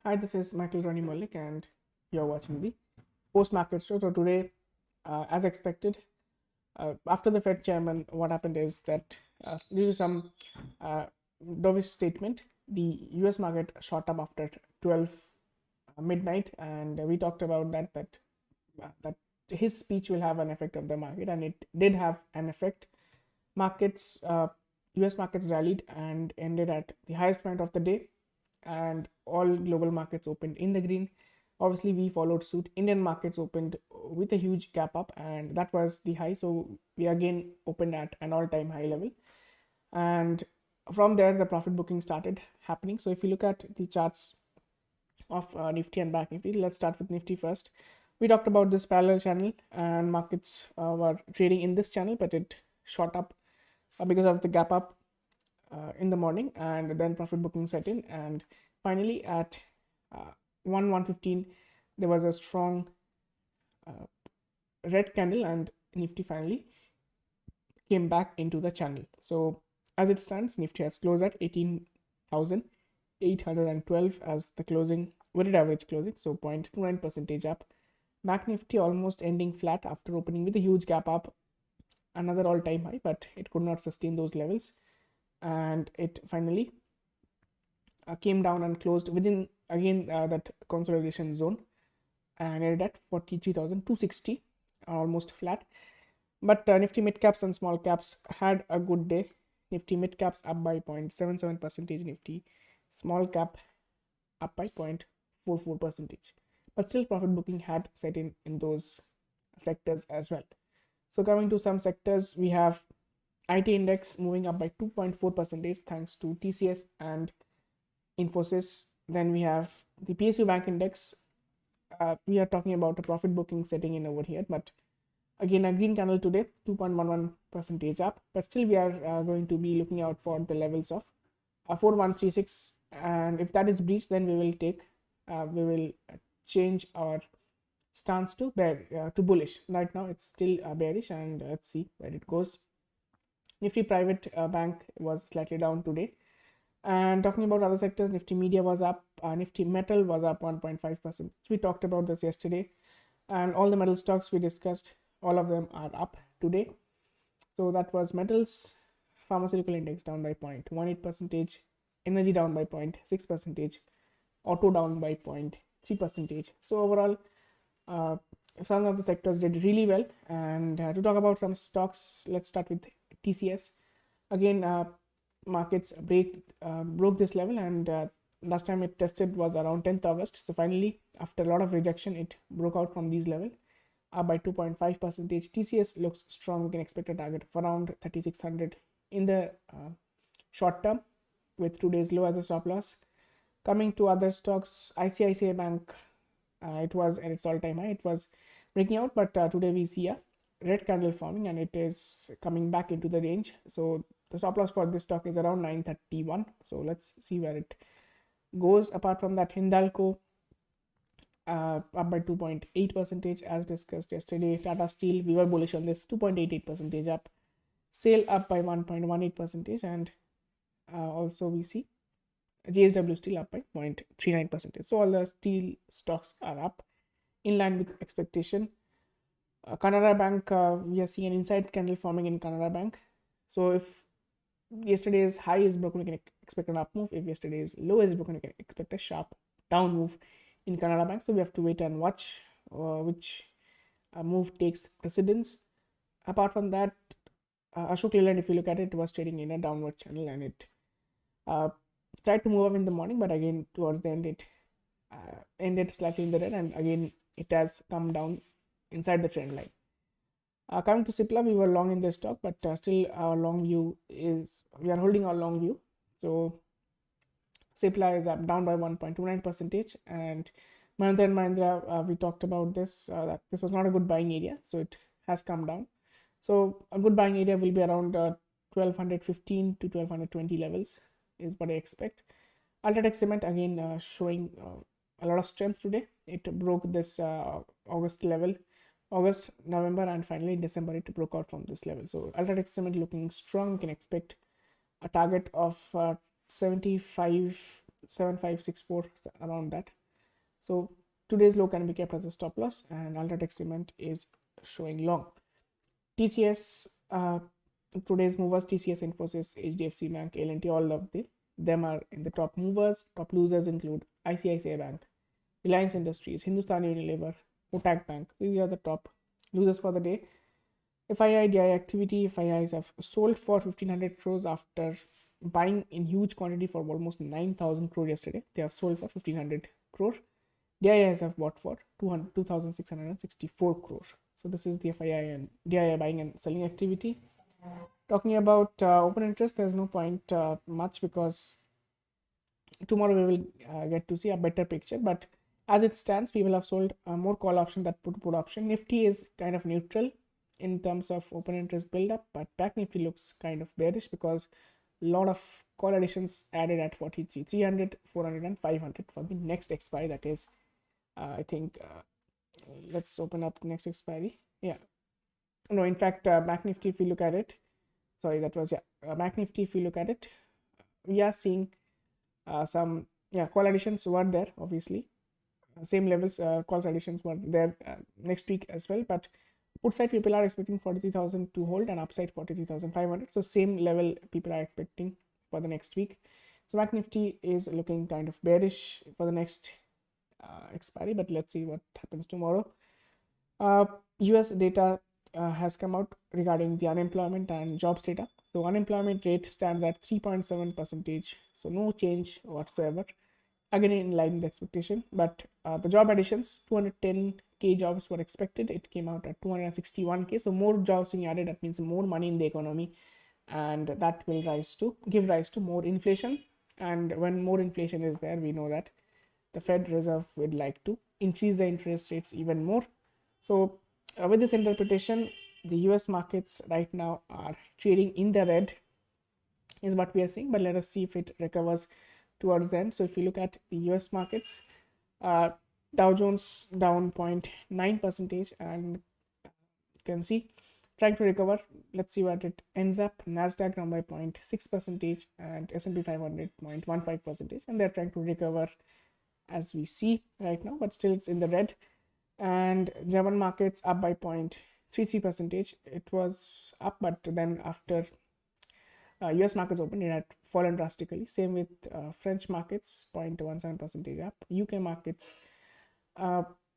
Hi, this is Michael Rony Mullick, and you're watching the post market show. So, today, as expected, after the Fed chairman, what happened is that due to some uh, dovish statement, the US market shot up after 12 midnight, and we talked about that his speech will have an effect of the market, and it did have an effect. Markets, US markets rallied and ended at the highest point of the day, and all global markets opened in the green. Obviously, we followed suit. Indian markets opened with a huge gap up, and that was the high. So we again opened at an all-time high level, and from there the profit booking started happening. So if you look at the charts of Nifty and Bank Nifty, let's start with Nifty first. We talked about this parallel channel, and markets were trading in this channel, but it shot up because of the gap up in the morning, and then profit booking set in, and finally at 1:15 there was a strong red candle, and Nifty finally came back into the channel. So as it stands, Nifty has closed at 18,812 as the closing weighted average closing, so 0.29% up. Bank Nifty almost ending flat after opening with a huge gap up, another all-time high, but it could not sustain those levels, and it finally came down and closed within again that consolidation zone, and ended at 43,260, almost flat. But Nifty mid caps and small caps had a good day. Nifty mid caps up by 0.77%, Nifty small cap up by 0.44%, but still profit booking had set in those sectors as well. So coming to some sectors, we have IT index moving up by 2.4% thanks to TCS and Infosys. Then we have the PSU Bank index. We are talking about a profit booking setting in over here, but again a green candle today, 2.11% up, but still we are going to be looking out for the levels of 4136, and if that is breached, then we will change our stance to bullish. Right now it's still bearish, and let's see where it goes. Nifty private bank was slightly down today. And talking about other sectors, Nifty media was up, Nifty metal was up 1.5%. We talked about this yesterday, and all the metal stocks we discussed, all of them are up today. So that was metals. Pharmaceutical index down by 0.18%, energy down by 0.6%, auto down by 0.3%. So overall, some of the sectors did really well. And to talk about some stocks, let's start with TCS. Again, markets broke this level, and last time it tested was around 10th August. So finally, after a lot of rejection, it broke out from these levels, up by 2.5%. TCS looks strong. We can expect a target of around 3600 in the short term, with today's low as a stop loss. Coming to other stocks, ICICI Bank, it was at its all-time high. It was breaking out, but today we see a red candle forming, and it is coming back into the range. So the stop loss for this stock is around 931. So let's see where it goes. Apart from that, Hindalco up by 2.8% as discussed yesterday. Tata Steel, we were bullish on this, 2.88% up. SAIL up by 1.18%, and also we see JSW Steel up by 0.39%. So all the steel stocks are up in line with expectation. Canara Bank, we are seeing an inside candle forming in Canara Bank. So if yesterday's high is broken, we can expect an up move. If yesterday's low is broken, we can expect a sharp down move in Canara Bank. So we have to wait and watch which move takes precedence. Apart from that, Ashok Leyland, if you look at it, was trading in a downward channel, and it tried to move up in the morning, but again towards the end it ended slightly in the red, and again it has come down inside the trend line. Coming to Cipla, we were long in this stock, but still our long view is, we are holding our long view. So Cipla is up down by 1.29%, and Mahindra & Mahindra, we talked about this, that this was not a good buying area, so it has come down. So a good buying area will be around 1215 to 1220 levels is what I expect. Ultratech Cement again showing a lot of strength today. It broke this August level, August, November, and finally in December it broke out from this level. So Ultratech Cement looking strong. You can expect a target of 75 7564, around that. So today's low can be kept as a stop loss, and Ultratech Cement is showing long. TCS, today's movers: TCS, Infosys, HDFC Bank, L&T, all of them are in the top movers. Top losers include ICICI Bank, Reliance Industries, Hindustan Unilever, Kotak Bank. These are the top losers for the day. FII, DI activity: FIIs have sold for 1500 crores after buying in huge quantity for almost 9,000 crore yesterday. They have sold for 1500 crore. DIIs have bought for 2,664 crore. So this is the FII and DII buying and selling activity. Talking about open interest, there's no point much, because tomorrow we will get to see a better picture. But as it stands, people have sold more call option than put option. Nifty is kind of neutral in terms of open interest build-up, but back Nifty looks kind of bearish because a lot of call additions added at 43, 300, 400 and 500 for the next expiry. That is, I think, let's open up next expiry. Yeah, no, in fact, back Nifty, if we look at it, sorry, that was, back Nifty, if we look at it, we are seeing some call additions were there, obviously. Same levels, calls additions were there next week as well, but put side people are expecting 43,000 to hold and upside 43,500. So same level people are expecting for the next week. So Bank Nifty is looking kind of bearish for the next expiry, but let's see what happens tomorrow. US data has come out regarding the unemployment and jobs data. So unemployment rate stands at 3.7%, so no change whatsoever, again in line with the expectation. But the job additions, 210k jobs were expected, it came out at 261k. So more jobs being added, that means more money in the economy, and that will give rise to more inflation. And when more inflation is there, we know that the Fed Reserve would like to increase the interest rates even more. So with this interpretation, the US markets right now are trading in the red, is what we are seeing. But let us see if it recovers towards the end. So if you look at the US markets, Dow Jones down 0.9%, and you can see trying to recover. Let's see what it ends up. Nasdaq down by 0.6% and S&P 500 0.15%, and they're trying to recover as we see right now, but still it's in the red. And German markets up by 0.33%. It was up, but then after US markets opened, it had fallen drastically. Same with French markets, 0.17% up. UK markets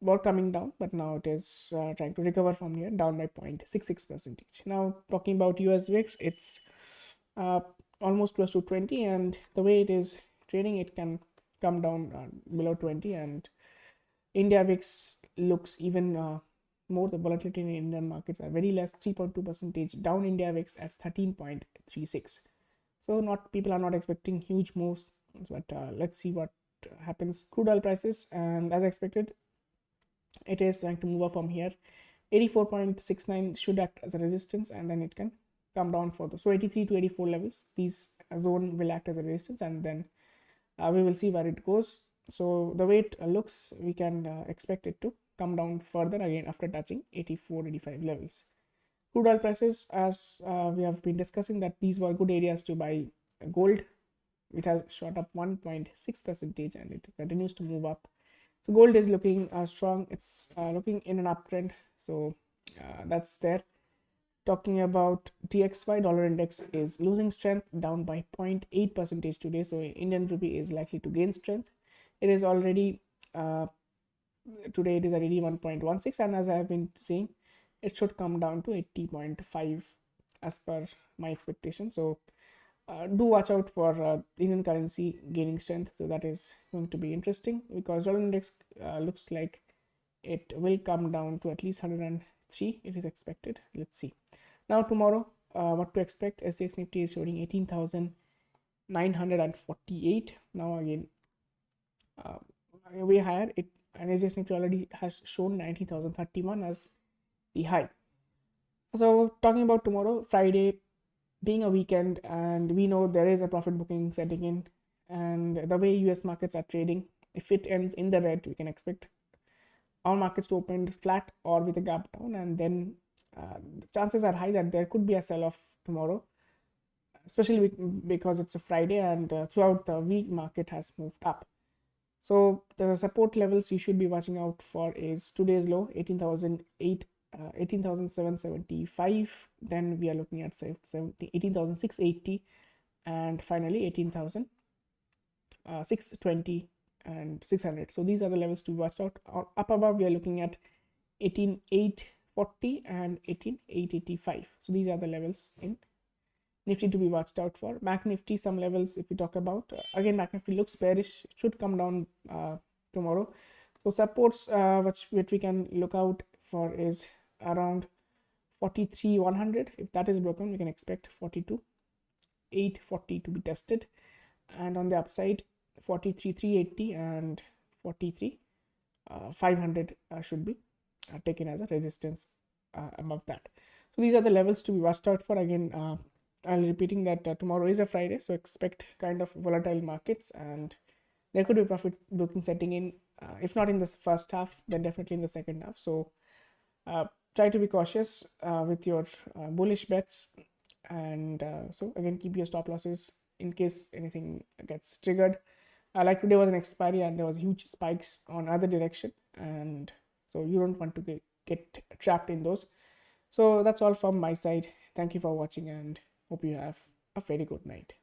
were coming down, but now it is trying to recover from here, down by 0.66%. Now talking about US VIX, it's almost close to 20, and the way it is trading, it can come down below 20. And India VIX looks even more. The volatility in Indian markets are very less, 3.2% down. India VIX at 13.36. So people are not expecting huge moves, but let's see what happens. Crude oil prices, and as expected, it is trying to move up from here. 84.69 should act as a resistance, and then it can come down further. So 83 to 84 levels, these zone will act as a resistance, and then we will see where it goes. So the way it looks, we can expect it to come down further again after touching 84, 85 levels. Crude oil prices, as we have been discussing, that these were good areas to buy gold. It has shot up 1.6%, and it continues to move up. So gold is looking strong. It's looking in an uptrend. So that's there. Talking about DXY, dollar index is losing strength, down by 0.8% today. So Indian rupee is likely to gain strength. It is already today it is at 81.16, and as I have been saying, it should come down to 80.5 as per my expectation. So do watch out for Indian currency gaining strength. So that is going to be interesting, because dollar index looks like it will come down to at least 103. It is expected. Let's see. Now tomorrow, what to expect? SGX Nifty is showing 18,948. Now again, way higher. It and SGX Nifty already has shown 90,031 as the high. So talking about tomorrow, Friday being a weekend, and we know there is a profit booking setting in, and the way US markets are trading, if it ends in the red, we can expect our markets to open flat or with a gap down, and then the chances are high that there could be a sell-off tomorrow. especially because it's a Friday, and throughout the week market has moved up. So the support levels you should be watching out for is today's low 18,775. Then we are looking at 18,680, and finally 18,620 and 600. So these are the levels to watch out. Up above we are looking at 18,840 and 18,885. So these are the levels in Nifty to be watched out for. Mac Nifty, some levels if we talk about, again Mac Nifty looks bearish. It should come down tomorrow. So supports which we can look out for is around 43,100. If that is broken, we can expect 42,840 to be tested, and on the upside 43,380 and 43,500 should be taken as a resistance above that. So these are the levels to be watched out for. Again, I'll repeating that tomorrow is a Friday, so expect kind of volatile markets, and there could be profit booking setting in, if not in the first half, then definitely in the second half. So try to be cautious with your bullish bets, and so again keep your stop losses in case anything gets triggered. Like today was an expiry and there was huge spikes on other direction, and so you don't want to get trapped in those. So that's all from my side. Thank you for watching, and hope you have a very good night.